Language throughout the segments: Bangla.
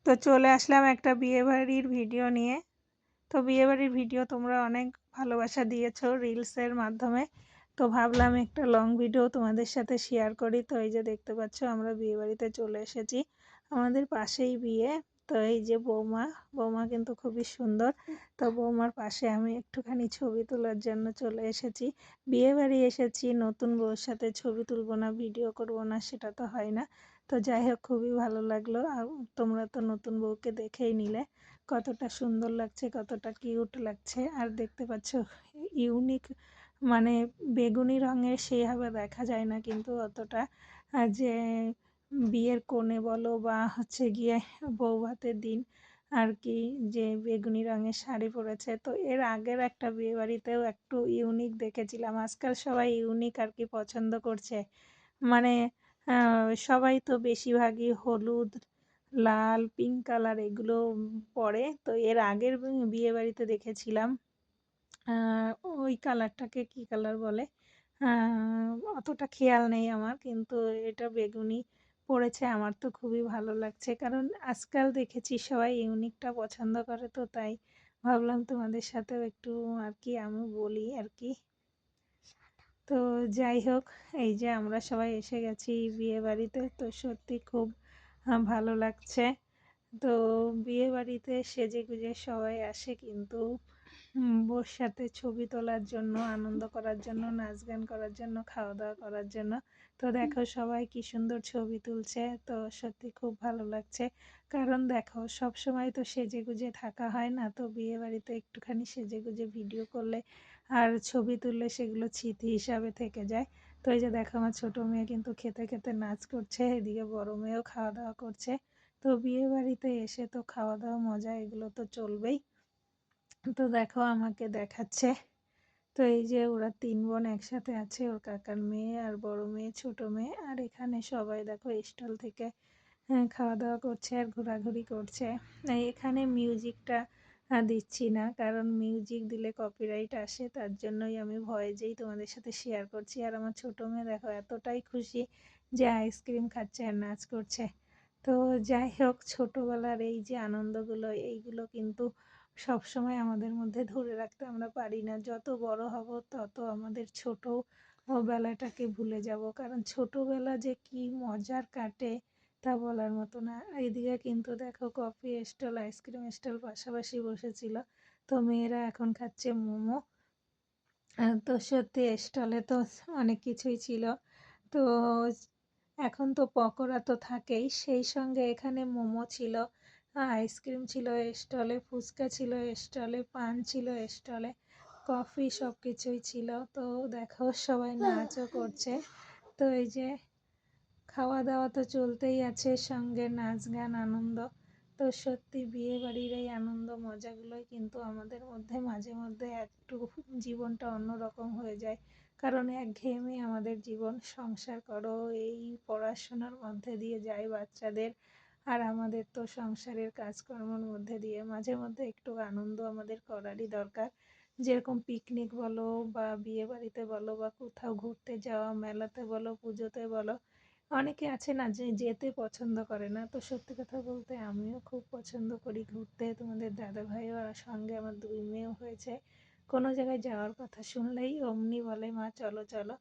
তো চলে আসলাম একটা বিয়েবাড়ির ভিডিও নিয়ে। তো বিয়েবাড়ির ভিডিও তোমরা অনেক ভালোবাসা দিয়েছো রিলসের মাধ্যমে। তো ভাবলাম একটা লং ভিডিও তোমাদের সাথে শেয়ার করি। তো এই যে দেখতে পাচ্ছ আমরা বিয়েবাড়িতে চলে এসেছি। আমাদের পাশেই বিয়ে। তো এই যে বৌমা কিন্তু খুবই সুন্দর। তো বৌমার পাশে আমি একটুখানি ছবি তোলার জন্য চলে এসেছি। বিয়েবাড়ি এসেছি, নতুন বউর সাথে ছবি তুলবো না, ভিডিও করবো না, সেটা তো হয় না। তো যাই হোক, খুবই ভালো লাগলো। আর তোমরা তো নতুন বউকে দেখেই নিলে কতটা সুন্দর লাগছে, কতটা কিউট লাগছে। আর দেখতে পাচ্ছ ইউনিক, মানে বেগুনি রঙের সেইভাবে দেখা যায় না কিন্তু অতটা, যে বিয়ের কোণে বলো বা হচ্ছে গিয়ে বউ ভাতের দিন আর কি, যে বেগুনি রঙের শাড়ি পরেছে। তো এর আগের একটা বিয়ে বাড়িতেও একটু ইউনিক দেখেছিলাম। আজকাল সবাই ইউনিক আর কি পছন্দ করছে। মানে সবাই তো বেশিরভাগই হলুদ, লাল, পিঙ্ক কালার এগুলো পরে। তো এর আগের বিয়ে বাড়িতে দেখেছিলাম ওই কালারটাকে কি কালার বলে, অতটা খেয়াল নেই আমার, কিন্তু এটা বেগুনি পড়েছে। আমার তো খুবই ভালো লাগছে, কারণ আজকাল দেখেছি সবাই ইউনিকটা পছন্দ করে। তো তাই ভাবলাম তোমাদের সাথেও একটু আর কি আমি বলি আর কি। তো যাই হোক, এই যে আমরা সবাই এসে গেছি বিয়ে বাড়িতে। তো সত্যি খুব ভালো লাগছে। তো বিয়ে বাড়িতে সেজে গুজে সবাই আসে কিন্তু বউর সাথে ছবি তোলার জন্য, আনন্দ করার জন্য, নাচ গান করার জন্য, খাওয়া দাওয়া করার জন্য। তো দেখো সবাই কি সুন্দর ছবি তুলছে। তো সত্যি খুব ভালো লাগছে, কারণ দেখো সব সময় তো সেজে গুজে থাকা হয় না। তো বিয়ে বাড়িতে একটুখানি সেজে গুজে ভিডিও করলে আর ছবি তুললে সেগুলো স্মৃতি হিসাবে থেকে যায়। তো এই যে দেখো আমার ছোট মেয়ে কিন্তু খেতে খেতে নাচ করছে, এদিকে বড় মেয়েও খাওয়া দাওয়া করছে। তো বিয়ে বাড়িতে এসে তো খাওয়া দাওয়া মজা এগুলো তো চলবেই। তো দেখো আমাকে দেখাচ্ছে। তো এই যে ওরা তিন বোন একসাথে আছে, ওর কাকার মেয়ে আর বড় মেয়ে, ছোট মেয়ে। আর এখানে সবাই দেখো স্টল থেকে খাওয়া দাওয়া করছে আর ঘোরাঘুরি করছে। এখানে মিউজিকটা দিচ্ছি না, কারণ মিউজিক দিলে কপিরাইট আসে। তার জন্যই আমি ভয়েসেই তোমাদের সাথে শেয়ার করছি। আর আমার ছোট মেয়ে দেখো এতটাই খুশি যে আইসক্রিম খাচ্ছে আর নাচ করছে। তো যাই হোক, ছোটবেলার এই যে আনন্দগুলো, এইগুলো কিন্তু সব সময় আমাদের মধ্যে ধরে রাখতে আমরা পারি না। যত বড় হব তত আমাদের ছোট বেলাটাকে ভুলে যাব, কারণ ছোটবেলা যে কি মজার কাটে তা বলার মতো না। এইদিকে কিন্তু দেখো কফি স্টল, আইসক্রিম স্টল পাশাপাশি বসেছিল। তো মেয়েরা এখন খাচ্ছে মোমো। তো সত্যি স্টলে তো অনেক কিছুই ছিল। তো এখন তো পকোড়া তো থাকেই, সেই সঙ্গে এখানে মোমো ছিল, আইসক্রিম ছিল স্টলে, ফুচকা ছিল স্টলে, পান ছিল স্টলে, কফি, সব কিছুই ছিল। তো দেখো সবাই নাচও করছে। তো এই যে খাওয়া দাওয়া তো চলতেই আছে, সঙ্গে নাচ গান, আনন্দ। তো সত্যি বিয়ে বাড়ির এই আনন্দ মজাগুলোই কিন্তু আমাদের মধ্যে মাঝে মধ্যে একটু জীবনটা অন্যরকম হয়ে যায়। কারণ একঘেয়েমি আমাদের জীবন, সংসার করো, এই পড়াশোনার মধ্যে দিয়ে যায় বাচ্চাদের। আর আমাদের তো সংসারের কাজকর্মের মধ্যে দিয়ে মাঝে মধ্যে একটু আনন্দ আমাদের করারই দরকার। যেরকম পিকনিক বলো বা বিয়ে বাড়িতে বলো বা কোথাও ঘুরতে যাওয়া, মেলাতে বলো, পুজোতে বলো, অনেকে আছে না যে যেতে পছন্দ করে না। তো সত্যি কথা বলতে আমিও খুব পছন্দ করি ঘুরতে। তোমাদের দাদা ভাইও আর সঙ্গে আমার দুই মেয়েও হয়েছে, কোনো জায়গায় যাওয়ার কথা শুনলেই অমনি বলে মা চলো চলো।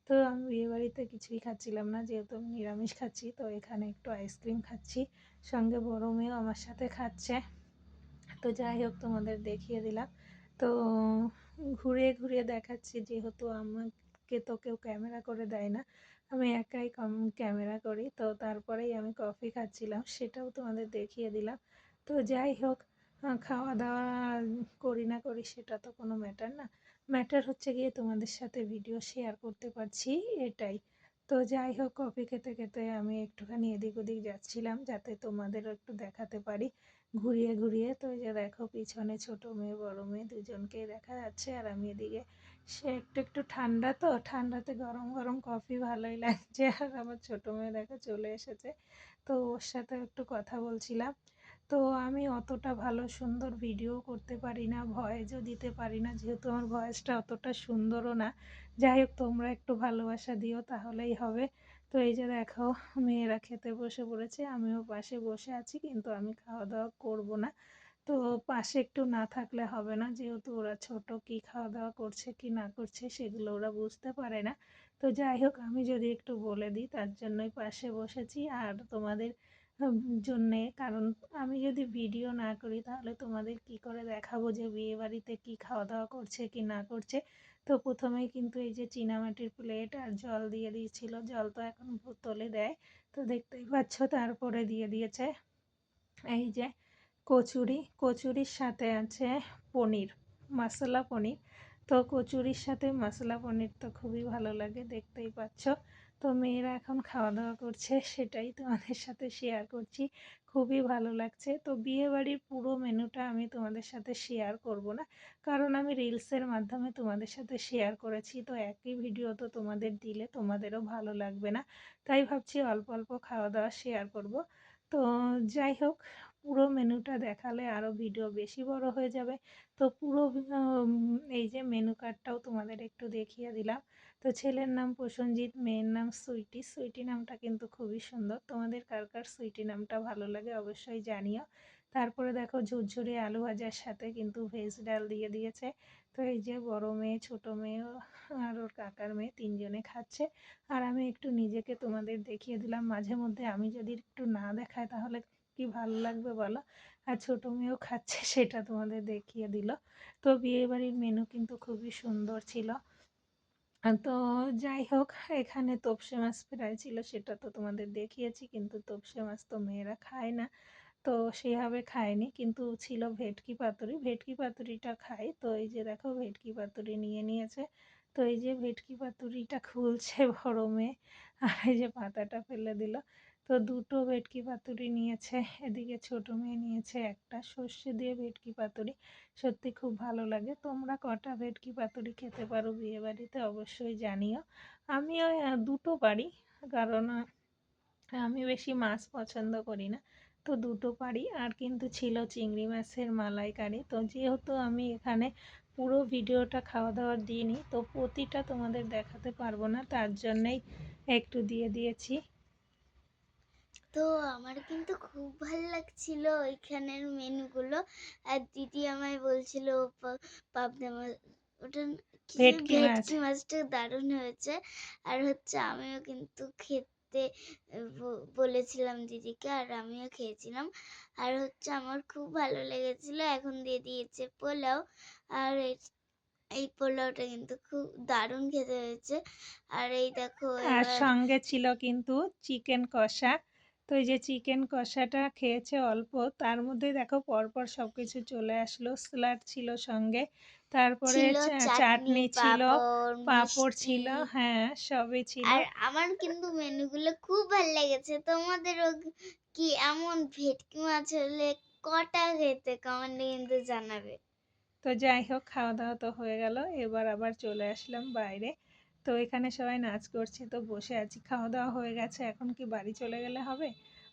তো আমি বিয়ে বাড়িতে কিছুই খাচ্ছিলাম না, যেহেতু আমি নিরামিষ খাচ্ছি। তো এখানে একটু আইসক্রিম খাচ্ছি, সঙ্গে বড় মেয়েও আমার সাথে খাচ্ছে। তো যাই হোক, তোমাদের দেখিয়ে দিলাম। তো ঘুরিয়ে ঘুরিয়ে দেখাচ্ছি, যেহেতু আমাকে তো কেউ ক্যামেরা করে দেয় না, আমি একাই ক্যামেরা করি। তো তারপরেই আমি কফি খাচ্ছিলাম, সেটাও তোমাদের দেখিয়ে দিলাম। তো যাই হোক, খাওয়া দাওয়া করি না করি সেটা তো কোনো ম্যাটার না, ম্যাটার হচ্ছে গিয়ে তোমাদের সাথে ভিডিও শেয়ার করতে পারছি, এটাই। তো যাই হোক, কফি খেতে খেতে আমি একটুখানি এদিক ওদিক যাচ্ছিলাম যাতে তোমাদেরও একটু দেখাতে পারি ঘুরিয়ে ঘুরিয়ে। তো এই যে দেখো পিছনে ছোট মেয়ে বড় মেয়ে দুজনকেই দেখা যাচ্ছে। আর আমি এদিকে, সে একটু একটু ঠান্ডা, তো ঠান্ডাতে গরম গরম কফি ভালোই লাগছে। আর আমার ছোট মেয়ে দেখো চলে এসেছে, তো ওর সাথে একটু কথা বলছিলাম। তো আমি অতটা ভালো সুন্দর ভিডিও করতে পারি না, ভয়েসও দিতে পারি না, যেহেতু আমার ভয়েসটা অতটা সুন্দরও না। যাই হোক, তোমরা একটু ভালোবাসা দিও তাহলেই হবে। তো এই যে দেখো মেয়েরা খেতে বসে পড়েছে, আমিও পাশে বসে আছি, কিন্তু আমি খাওয়া দাওয়া করব না। তো পাশে একটু না থাকলে হবে না, যেহেতু ওরা ছোট, কি খাওয়া দাওয়া করছে কি না করছে সেগুলো ওরা বুঝতে পারে না। তো যাই হোক, আমি যদি একটু বলে দিই তার জন্যই পাশে বসেছি আর তোমাদের জন্যে, কারণ আমি যদি ভিডিও না করি তাহলে তোমাদের কি করে দেখাবো যে বিয়ে বাড়িতে কি খাওয়া দাওয়া করছে কি না করছে। তো প্রথমেই কিন্তু এই যে চীনামাটির প্লেট আর জল দিয়ে দিয়েছিল, জল তো এখন বোতলে দেয়, তো দেখতেই পাচ্ছ। তারপরে দিয়ে দিয়েছে এই যে কচুরি, কচুরির সাথে আছে পনির, মশলা পনির। তো কচুরির সাথে মশলা পনির তো খুবই ভালো লাগে, দেখতেই পাচ্ছ। তো মেয়েরা এখন খাওয়া দাওয়া করছে, সেটাই তোমাদের সাথে শেয়ার করছি, খুবই ভালো লাগছে। তো বিয়েবাড়ির পুরো মেনুটা আমি তোমাদের সাথে শেয়ার করব না, কারণ আমি রিলসের মাধ্যমে তোমাদের সাথে শেয়ার করেছি, তো একই ভিডিও তো তোমাদের দিলে তোমাদেরও ভালো লাগবে না, তাই ভাবছি অল্প অল্প খাওয়া দাওয়া শেয়ার করব। তো যাই হোক, পুরো মেনুটা দেখালে আরও ভিডিও বেশি বড় হয়ে যাবে। তো পুরো এই যে মেনু কার্ডটাও তোমাদের একটু দেখিয়ে দিলাম। তো ছেলের নাম প্রসেনজিৎ, মেয়ের নাম সুইটি। সুইটি নামটা কিন্তু খুবই সুন্দর, তোমাদের কার কার সুইটি নামটা ভালো লাগে অবশ্যই জানিও। তারপরে দেখো ঝুরঝুরে আলু ভাজার সাথে কিন্তু ভেজ ডাল দিয়ে দিয়েছে। তো এই যে বড় মেয়ে, ছোট মেয়ে আর ওর কাকার মেয়ে তিনজনে খাচ্ছে, আর আমি একটু নিজেকে তোমাদের দেখিয়ে দিলাম। মাঝে মধ্যে আমি যদি একটু না দেখাই তাহলে কি ভালো লাগবে বলো। আর ছোট মেয়েও খাচ্ছে, সেটা তোমাদের দেখিয়ে দিল। তো বিয়েবাড়ির মেনু কিন্তু খুবই সুন্দর ছিল। তো যাই হোক, এখানে তোপসে মাছ ফ্রাই ছিল, সেটা তো তোমাদের দেখিয়েছি, কিন্তু তোপসে মাছ তো মেয়েরা খায় না, তো সেভাবে খায়নি। কিন্তু ছিল ভেটকি পাতুরি, ভেটকি পাতুরিটা খাই। তো এই যে দেখো ভেটকি পাতুরি নিয়ে নিয়েছে। তো এই যে ভেটকি পাতুরিটা খুলছে বড় মেয়ে, আর এই যে পাতাটা ফেলে দিল। তো দুটো ভেটকি পাতুরি নিয়েছে, এদিকে ছোট মেয়ে নিয়েছে একটা সর্ষে দিয়ে ভেটকি পাতুরি। সত্যি খুব ভালো লাগে। তোমরা কটা ভেটকি পাতুরি খেতে পারো বিয়ে বাড়িতে অবশ্যই জানিও। আমিও দুটো পারি, কারণ আমি বেশি মাছ পছন্দ করি না, তো দুটো পারি। আর কিন্তু ছিল চিংড়ি মাছের মালাইকারি। তো যেহেতু আমি এখানে পুরো ভিডিওটা খাওয়া দাওয়ার দিইনি, তো প্রতিটা তোমাদের দেখাতে পারবো না, তার জন্যেই একটু দিয়ে দিয়েছি। তো আমার কিন্তু খুব ভালো লাগছিল ওইখানের মেনুগুলো। আর দিদি আমায় বলছিল পাবদা মাছ, ওটা কি যে ভেটকি মাছ। ভেটকি মাছটা দারুণ হয়েছে। আর হচ্ছে আমিও কিন্তু খেতে বলেছিলাম দিদিকে, আর আমিও খেয়েছিলাম। আর হচ্ছে আমার খুব ভালো লেগেছিল। এখন দিয়ে দিয়েছে পোলাও, আর এই পোলাওটা কিন্তু খুব দারুণ খেতে হয়েছে। আর এই দেখো আর এবার সঙ্গে ছিল কিন্তু চিকেন কষা। তো এই যে চিকেন কষাটা খেয়েছে অল্প, তার মধ্যে দেখো পরপর সব কিছু চলে আসলো। স্যালাড ছিল সঙ্গে, তারপরে ছিল চাটনি, চাটনি ছিল, পাঁপড়, পাঁপড় মিষ্টি। ছিল, হ্যাঁ সবই ছিল। আর আমার কিন্তু মেনুগুলো খুব ভালো লেগেছে। তোমাদেরও কি এমন ভেটকি মাছ হলে কটা খেতে কমেন্টে কিন্তু জানাবে। তো যাই হোক, খাওয়া দাওয়া তো হয়ে গেল, এবার আবার চলে আসলাম বাইরে। তো এখানে সবাই নাচ করছে, তো বসে আছি। খাওয়া দাওয়া হয়ে গেছে, এখন কি বাড়ি চলে গেলে হবে?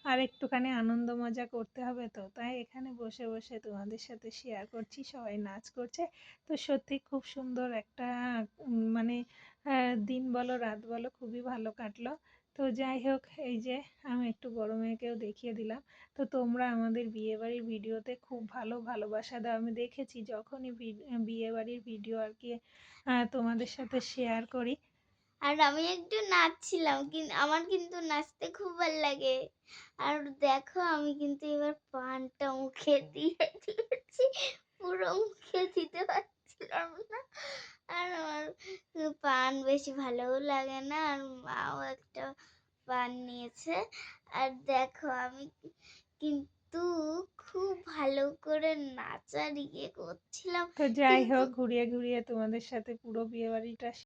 আর একটুখানি আনন্দ মজা করতে হবে, তো তাই এখানে বসে বসে তোমাদের সাথে শেয়ার করছি, সবাই নাচ করছে। তো সত্যি খুব সুন্দর একটা মানে দিন বলো রাত বলো খুবই ভালো কাটলো। তো যাই হোক, এই যে আমি একটু বড় মেয়েকেও দেখিয়ে দিলাম। তো তোমরা আমাদের বিয়েবাড়ির ভিডিওতে খুব ভালো ভালোবাসা দাও, আমি দেখেছি যখনই বিয়েবাড়ির ভিডিও আর কি তোমাদের সাথে শেয়ার করি। আর আমি একটু নাচছিলাম, কিন্তু আমার কিন্তু নাচতে খুব ভালো লাগে। আর দেখো আমি কিন্তু এবার পানটা মুখে দিয়ে দিয়েছি, পুরো মুখে দিতে পারছিলাম না। আর আমার পান বেশি ভালোও লাগে না, আর মাও একটা পান নিয়েছে। আর দেখো আমি কিন্তু খুব ভালো করে নাচার করছিলাম, তো যাই কিন্তু হোক, ঘুরিয়ে ঘুরিয়ে তোমাদের সাথে পুরো বিয়েবাড়িটা